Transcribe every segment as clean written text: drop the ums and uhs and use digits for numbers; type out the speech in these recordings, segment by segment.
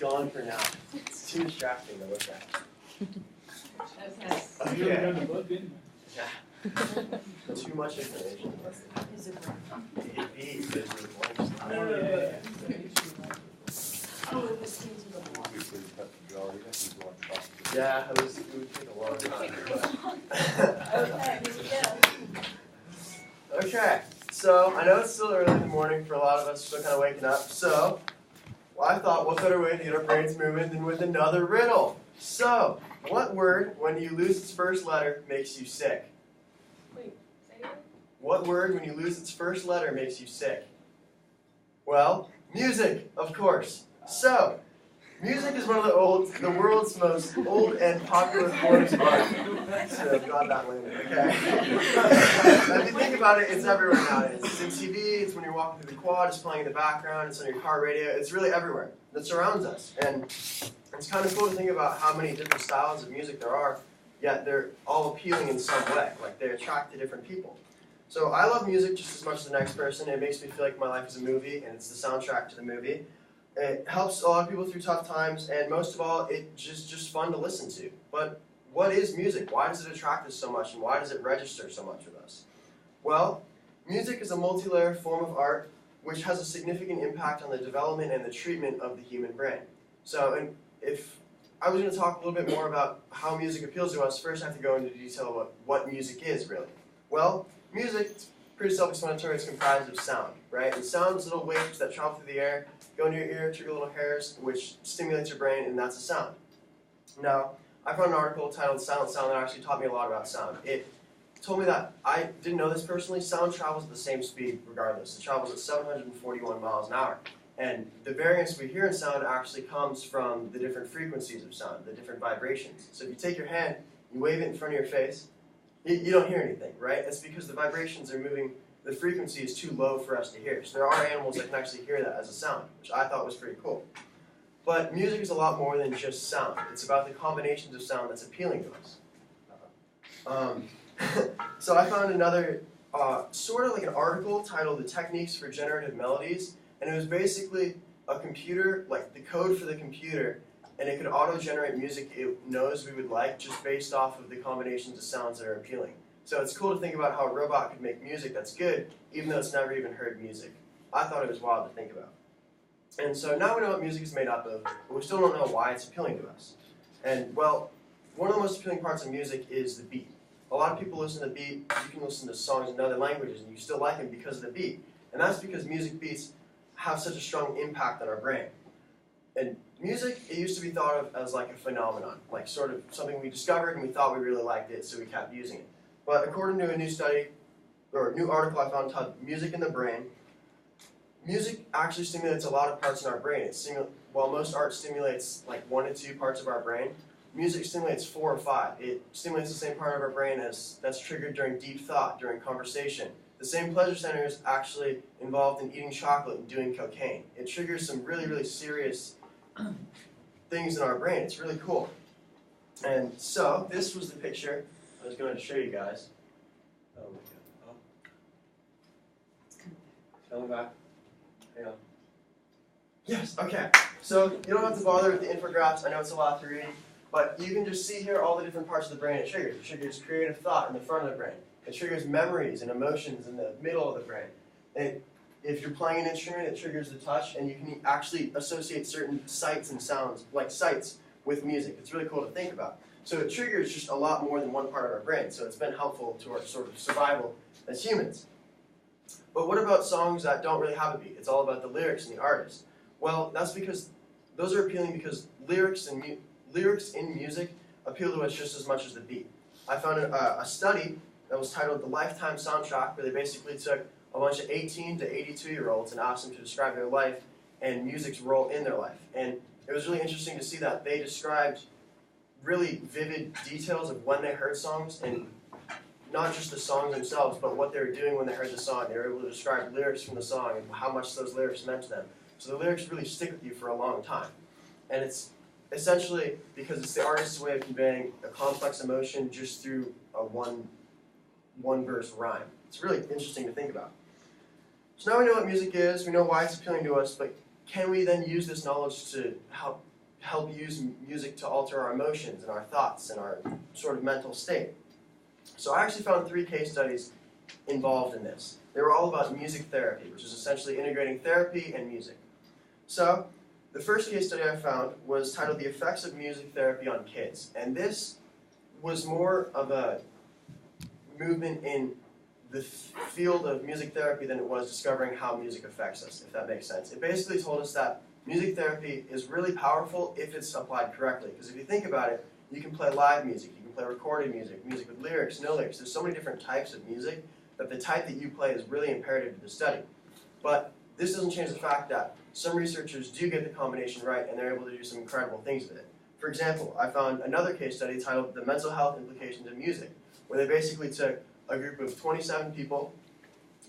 gone for now. It's too distracting to look at. Okay. You really done the book, didn't you? Yeah. Too much information. It beats it. Yeah, it would take a long time. Okay, here we go. Okay, so I know it's still early in the morning for a lot of us, still kind of waking up. So, I thought, what better way to get our brains moving than with another riddle? So, what word, when you lose its first letter, makes you sick? Wait, say it? What word, when you lose its first letter, makes you sick? Well, music, of course. So, music is one of the world's most old and popular forms of art. So, got that one, okay? If you think about it, it's everywhere nowadays. It's in TV, it's when you're walking through the quad, it's playing in the background, it's on your car radio, it's really everywhere. It surrounds us. And it's kind of cool to think about how many different styles of music there are, yet they're all appealing in some way. Like, they attract to different people. So I love music just as much as the next person. It makes me feel like my life is a movie, and it's the soundtrack to the movie. It helps a lot of people through tough times, and most of all, it's just fun to listen to. But what is music? Why does it attract us so much, and why does it register so much with us? Well, music is a multi-layered form of art which has a significant impact on the development and the treatment of the human brain. So, and if I was going to talk a little bit more about how music appeals to us, first I have to go into detail about what music is, really. Well, music is pretty self-explanatory. It's comprised of sound, right? And sound is little waves that travel through the air, go into your ear, trigger little hairs, which stimulates your brain, and that's a sound. Now, I found an article titled Silent Sound that actually taught me a lot about sound. It told me that, I didn't know this personally, sound travels at the same speed regardless. It travels at 741 miles an hour. And the variance we hear in sound actually comes from the different frequencies of sound, the different vibrations. So if you take your hand, you wave it in front of your face, you don't hear anything, right? It's because the vibrations are moving, the frequency is too low for us to hear. So there are animals that can actually hear that as a sound, which I thought was pretty cool. But music is a lot more than just sound. It's about the combinations of sound that's appealing to us. So I found another, sort of like an article titled The Techniques for Generative Melodies, and it was basically a computer, like the code for the computer, and it could auto-generate music it knows we would like just based off of the combinations of sounds that are appealing. So it's cool to think about how a robot could make music that's good, even though it's never even heard music. I thought it was wild to think about. And so now we know what music is made up of, but we still don't know why it's appealing to us. And, well, one of the most appealing parts of music is the beat. A lot of people listen to the beat. You can listen to songs in other languages, and you still like them because of the beat. And that's because music beats have such a strong impact on our brain. And music, it used to be thought of as like a phenomenon, like sort of something we discovered and we thought we really liked it, so we kept using it. But according to a new study, or a new article I found titled Music in the Brain, music actually stimulates a lot of parts in our brain. While most art stimulates like 1 to 2 parts of our brain, music stimulates 4 or 5. It stimulates the same part of our brain that's triggered during deep thought, during conversation. The same pleasure center is actually involved in eating chocolate and doing cocaine. It triggers some really, really serious things in our brain. It's really cool. And so, this was the picture I was going to show you guys. Oh my god. Oh. Coming back. Hang on. Yes, okay. So, you don't have to bother with the infographics. I know it's a lot to read. But you can just see here all the different parts of the brain it triggers. It triggers creative thought in the front of the brain. It triggers memories and emotions in the middle of the brain. If you're playing an instrument, it triggers the touch, and you can actually associate certain sights and sounds, like sights, with music. It's really cool to think about. So it triggers just a lot more than one part of our brain, so it's been helpful to our sort of survival as humans. But what about songs that don't really have a beat? It's all about the lyrics and the artist. Well, that's because those are appealing because lyrics in music appeal to us just as much as the beat. I found a study that was titled The Lifetime Soundtrack, where they basically took a bunch of 18 to 82-year-olds and asked them to describe their life and music's role in their life. And it was really interesting to see that they described really vivid details of when they heard songs, and not just the songs themselves, but what they were doing when they heard the song. They were able to describe lyrics from the song and how much those lyrics meant to them. So the lyrics really stick with you for a long time. And it's essentially because it's the artist's way of conveying a complex emotion just through a one-verse rhyme. It's really interesting to think about. So now we know what music is, we know why it's appealing to us, but can we then use this knowledge to help help use music to alter our emotions and our thoughts and our sort of mental state. So I actually found 3 case studies involved in this. They were all about music therapy, which is essentially integrating therapy and music. So the first case study I found was titled The Effects of Music Therapy on Kids. And this was more of a movement in the field of music therapy than it was discovering how music affects us, if that makes sense. It basically told us that music therapy is really powerful if it's applied correctly. Because if you think about it, you can play live music, you can play recorded music, music with lyrics, no lyrics. There's so many different types of music that the type that you play is really imperative to the study. But this doesn't change the fact that some researchers do get the combination right and they're able to do some incredible things with it. For example, I found another case study titled The Mental Health Implications of Music, where they basically took a group of 27 people,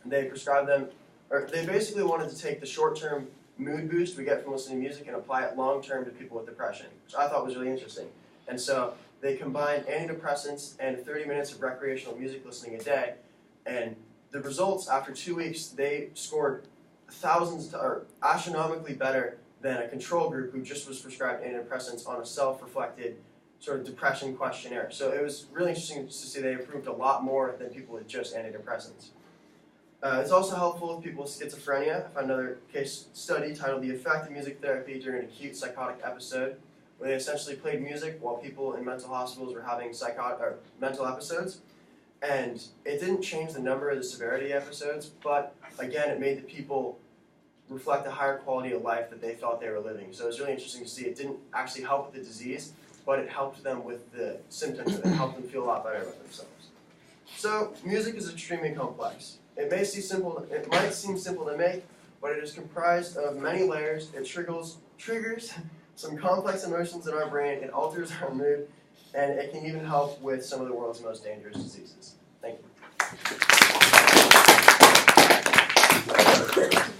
and they prescribed them, or they basically wanted to take the short-term mood boost we get from listening to music and apply it long-term to people with depression, which I thought was really interesting. And so they combined antidepressants and 30 minutes of recreational music listening a day, and the results after 2 weeks, they scored astronomically better than a control group who just was prescribed antidepressants on a self-reflected sort of depression questionnaire. So it was really interesting to see they improved a lot more than people with just antidepressants. It's also helpful with people with schizophrenia. I found another case study titled The Effect of Music Therapy During an Acute Psychotic Episode, where they essentially played music while people in mental hospitals were having mental episodes. And it didn't change the number or the severity of episodes, but again, it made the people reflect a higher quality of life that they felt they were living. So it was really interesting to see it didn't actually help with the disease, but it helped them with the symptoms of it, helped them feel a lot better about themselves. So music is extremely complex. It might seem simple to make, but it is comprised of many layers. It triggers some complex emotions in our brain, it alters our mood, and it can even help with some of the world's most dangerous diseases. Thank you.